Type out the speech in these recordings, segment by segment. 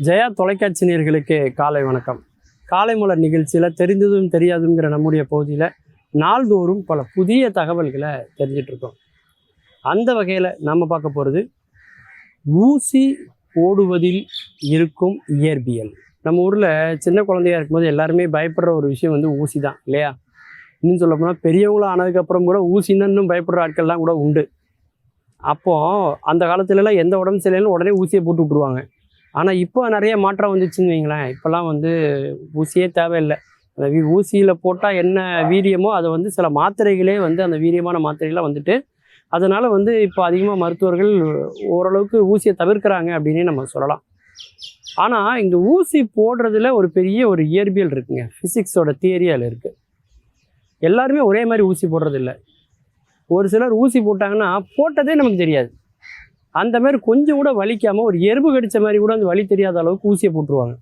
ஜெயா தொலைக்காட்சி நேயர்களுக்கு காலை வணக்கம். காலை மலர் நிகழ்ச்சியில் தெரிந்ததும் தெரியாதுங்கிற நம்முடைய பகுதியில் நாள்தோறும் பல புதிய தகவல்களை தெரிஞ்சிட்டு இருக்கோம். அந்த வகையில் நம்ம பார்க்க போகிறது ஊசி போடுவதில் இருக்கும் இயற்பியல். நம்ம ஊரில் சின்ன குழந்தையாக இருக்கும்போது எல்லாருமே பயப்படுற ஒரு விஷயம் வந்து ஊசி தான் இல்லையா? இன்னும் சொல்ல போனால் பெரியவங்களும் ஆனதுக்கப்புறம் கூட ஊசின்னு இன்னும் பயப்படுற ஆட்கள்லாம் கூட உண்டு. அப்போது அந்த காலத்துலலாம் எந்த உடம்பு சரியில்லைன்னு உடனே ஊசியை போட்டு விட்ருவாங்க. ஆனால் இப்போ நிறைய மாற்றம் வந்துச்சுன்னு வைங்களேன். இப்போல்லாம் வந்து ஊசியே தேவையில்லை. அந்த ஊசியில் போட்டால் என்ன வீரியமோ அதை வந்து சில மாத்திரைகளே வந்து அந்த வீரியமான மாத்திரைகளாக வந்துட்டு, அதனால் வந்து இப்போ அதிகமாக மருத்துவர்கள் ஓரளவுக்கு ஊசியை தவிர்க்கிறாங்க அப்படின்னே நம்ம சொல்லலாம். ஆனால் இந்த ஊசி போடுறதுல ஒரு பெரிய ஒரு இயற்பியல் இருக்குங்க. ஃபிசிக்ஸோட தியரி அதில் இருக்குது. எல்லாருமே ஒரே மாதிரி ஊசி போடுறதில்ல. ஒரு சிலர் ஊசி போட்டாங்கன்னா போட்டதே நமக்கு தெரியாது. அந்த மாதிரி கொஞ்சம் கூட வலிக்காமல் ஒரு எறும்பு கடித்த மாதிரி கூட அந்த வலி தெரியாத அளவுக்கு ஊசியை போட்டுருவாங்க.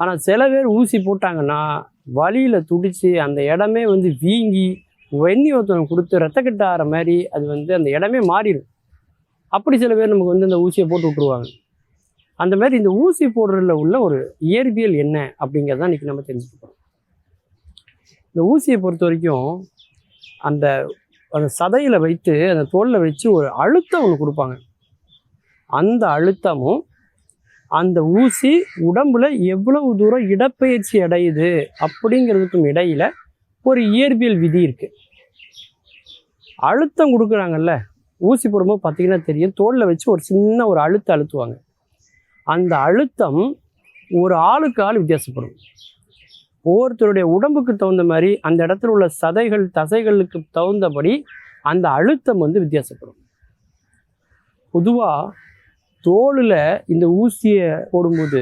ஆனால் சில பேர் ஊசி போட்டாங்கன்னா வலியில் துடித்து அந்த இடமே வந்து வீங்கி வெந்நி ஒருத்தவங்க கொடுத்து ரத்த கட்ட ஆகிற மாதிரி அது வந்து அந்த இடமே மாறிடும். அப்படி சில பேர் நமக்கு வந்து அந்த ஊசியை போட்டு விட்ருவாங்க. அந்த மாதிரி இந்த ஊசி போடுறதுல உள்ள ஒரு இயற்பியல் என்ன அப்படிங்கிறதான் இன்றைக்கி நம்ம தெரிஞ்சுக்கிறோம். இந்த ஊசியை பொறுத்த வரைக்கும் அந்த அந்த சதையில் வைத்து அந்த தோலில் வச்சு ஒரு அழுத்தம் ஒன்று கொடுப்பாங்க. அந்த அழுத்தமும் அந்த ஊசி உடம்புல எவ்வளவு தூரம் இடப்பெயர்ச்சி அடையுது அப்படிங்கிறதுக்கும் இடையில ஒரு இயற்பியல் விதி இருக்கு. அழுத்தம் கொடுக்குறாங்கல்ல, ஊசி போடும்போது பார்த்தீங்கன்னா தெரியும், தோலில் வச்சு ஒரு சின்ன ஒரு அழுத்துவாங்க. அந்த அழுத்தம் ஒரு ஆளுக்கு ஆள் வித்தியாசப்படும். ஒவ்வொருத்தருடைய உடம்புக்கு தகுந்த மாதிரி அந்த இடத்துல உள்ள சதைகள் தசைகளுக்கு தகுந்தபடி அந்த அழுத்தம் வந்து வித்தியாசப்படும். பொதுவாக தோலில் இந்த ஊசியை போடும்போது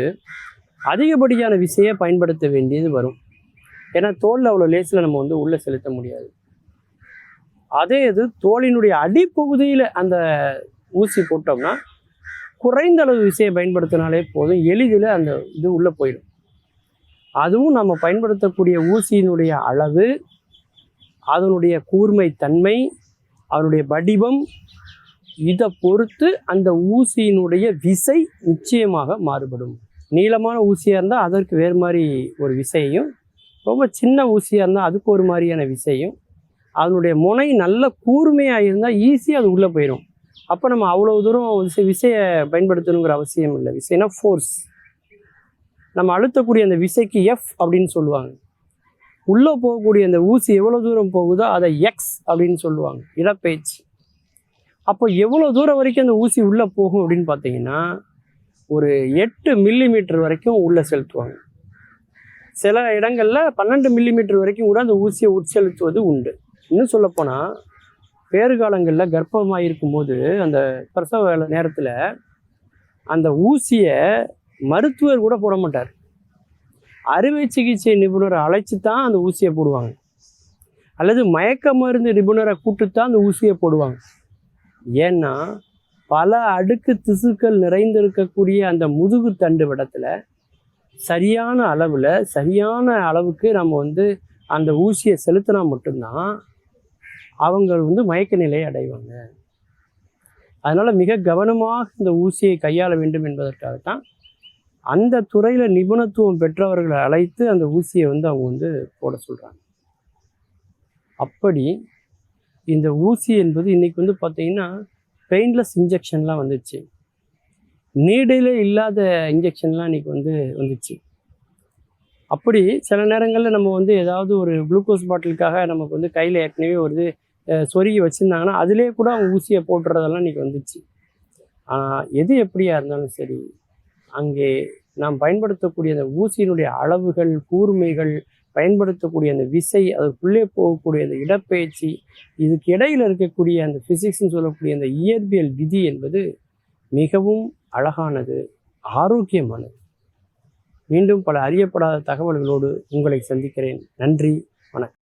அதிகப்படியான விசையை பயன்படுத்த வேண்டியது வரும். ஏன்னா தோலில் அவ்வளோ லேசில் நம்ம வந்து உள்ளே செலுத்த முடியாது. அதே இது தோலினுடைய அடிப்பகுதியில் அந்த ஊசி போட்டோம்னா குறைந்த அளவு விசையை பயன்படுத்தினாலே போதும், எளிதில் அந்த இது உள்ளே போயிடும். அதுவும் நம்ம பயன்படுத்தக்கூடிய ஊசியினுடைய அளவு, அதனுடைய கூர்மை தன்மை, அதனுடைய வடிவம், இதை பொறுத்து அந்த ஊசியினுடைய விசை நிச்சயமாக மாறுபடும். நீளமான ஊசியாக இருந்தால் அதற்கு வேறு மாதிரி ஒரு விசையும், ரொம்ப சின்ன ஊசியாக இருந்தால் அதுக்கு ஒரு மாதிரியான விசையும், அதனுடைய முனை நல்ல கூர்மையாக இருந்தால் ஈஸியாக அது உள்ளே போயிடும். அப்போ நம்ம அவ்வளோ தூரம் விசையை பயன்படுத்தணுங்கிற அவசியம் இல்லை. விசைனா ஃபோர்ஸ். நம்ம அழுத்தக்கூடிய அந்த விசைக்கு எஃப் அப்படின்னு சொல்லுவாங்க. உள்ளே போகக்கூடிய அந்த ஊசி எவ்வளோ தூரம் போகுதோ அதை எக்ஸ் அப்படின்னு சொல்லுவாங்க, இடப்பெயர்ச்சி. அப்போ எவ்வளோ தூரம் வரைக்கும் அந்த ஊசி உள்ளே போகும் அப்படின்னு பார்த்தீங்கன்னா ஒரு 8 மில்லிமீட்டர் வரைக்கும் உள்ளே செலுத்துவாங்க. சில இடங்களில் 12 மில்லிமீட்டர் வரைக்கும் கூட அந்த ஊசியை உட்செலுத்துவது உண்டு. இன்னும் சொல்லப்போனால் பேறுகாலங்களில் கர்ப்பமாக இருக்கும்போது அந்த பிரசவ நேரத்தில் அந்த ஊசியை மருத்துவர் கூட போட மாட்டார். அறுவை சிகிச்சை நிபுணரை அழைச்சி தான் அந்த ஊசியை போடுவாங்க, அல்லது மயக்க மருந்து நிபுணரை கூட்டுத்தான் அந்த ஊசியை போடுவாங்க. ஏன்னா பல அடுக்கு திசுக்கள் நிறைந்திருக்கக்கூடிய அந்த முதுகு தண்டு விடத்தில் சரியான அளவில் சரியான அளவுக்கு நம்ம வந்து அந்த ஊசியை செலுத்தினா மட்டும்தான் அவங்க வந்து மயக்க நிலையை அடைவாங்க. அதனால் மிக கவனமாக இந்த ஊசியை கையாள வேண்டும் என்பதற்காகத்தான் அந்த துறையில் நிபுணத்துவம் பெற்றவர்களை அழைத்து அந்த ஊசியை வந்து அவங்க வந்து போட சொல்கிறாங்க. அப்படி இந்த ஊசி என்பது இன்றைக்கி வந்து பார்த்திங்கன்னா பெயின்லெஸ் இன்ஜெக்ஷன்லாம் வந்துச்சு. நீடிலே இல்லாத இன்ஜெக்ஷன்லாம் இன்றைக்கி வந்துச்சு. அப்படி சில நேரங்களில் நம்ம வந்து ஏதாவது ஒரு குளுக்கோஸ் பாட்டிலுக்காக நமக்கு வந்து கையில் ஏற்கனவே ஒரு சொருகி வச்சுருந்தாங்கன்னா அதிலே கூட அவங்க ஊசியை போட்டுறதெல்லாம் இன்றைக்கி வந்துச்சு. ஆனால் எது எப்படியா இருந்தாலும் சரி, அங்கே நாம் பயன்படுத்தக்கூடிய அந்த ஊசியினுடைய அளவுகள், கூர்மைகள், பயன்படுத்தக்கூடிய அந்த விசை, அதுக்குள்ளே போகக்கூடிய அந்த இடப்பெயர்ச்சி, இதுக்கு இடையில் இருக்கக்கூடிய அந்த ஃபிசிக்ஸ்ன்னு சொல்லக்கூடிய அந்த இயற்பியல் விதி என்பது மிகவும் அழகானது, ஆரோக்கியமானது. மீண்டும் பல அறியப்படாத தகவல்களோடு உங்களை சந்திக்கிறேன். நன்றி, வணக்கம்.